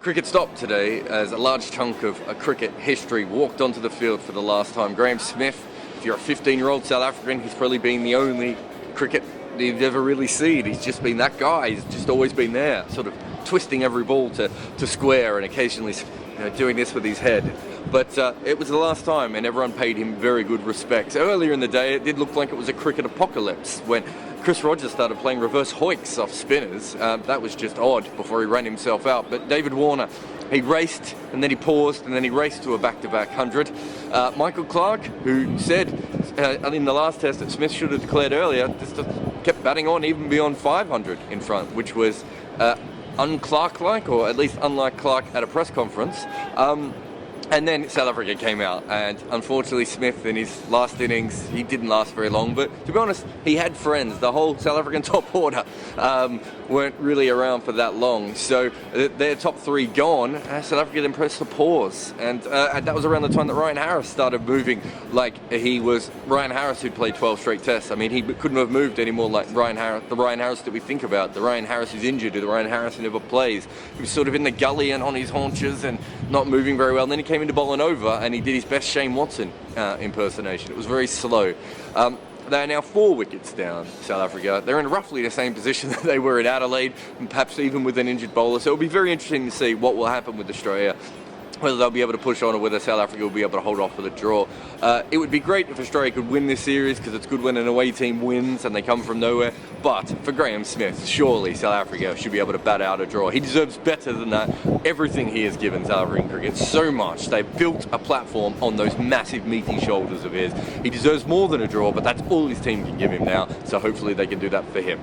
Cricket stopped today as a large chunk of cricket history walked onto the field for the last time. Graeme Smith, if you're a 15-year-old South African, he's probably been the only cricket you've ever really seen. He's just been that guy. He's just always been there, sort of twisting every ball to square and occasionally doing this with his head. But it was the last time, and everyone paid him very good respect. Earlier in the day, it did look like it was a cricket apocalypse when Chris Rogers started playing reverse hoiks off spinners. That was just odd before he ran himself out. But David Warner, he raced and then he paused and then he raced to a back-to-back 100. Michael Clarke, who said in the last test that Smith should have declared earlier, just kept batting on even beyond 500 in front, which was un-Clarke-like, or at least unlike Clarke at a press conference. And then South Africa came out, and unfortunately Smith in his last innings, he didn't last very long, but to be honest, he had friends. The whole South African top order weren't really around for that long, so their top three gone. South Africa then pressed the pause, and that was around the time that Ryan Harris started moving like he was Ryan Harris who'd played 12 straight tests. I mean, he couldn't have moved anymore like Ryan Harris, the Ryan Harris that we think about, the Ryan Harris who's injured, or the Ryan Harris who never plays. He was sort of in the gully and on his haunches and not moving very well, and then he came into bowling over and he did his best Shane Watson impersonation. It was very slow. They are now 4 wickets down, South Africa. They're in roughly the same position that they were in Adelaide, and perhaps even with an injured bowler. So it'll be very interesting to see what will happen with Australia, whether they'll be able to push on or whether South Africa will be able to hold off with a draw. It would be great if Australia could win this series, because it's good when an away team wins and they come from nowhere. But for Graeme Smith, surely South Africa should be able to bat out a draw. He deserves better than that. Everything he has given South African cricket so much. They've built a platform on those massive meaty shoulders of his. He deserves more than a draw, but that's all his team can give him now. So hopefully they can do that for him.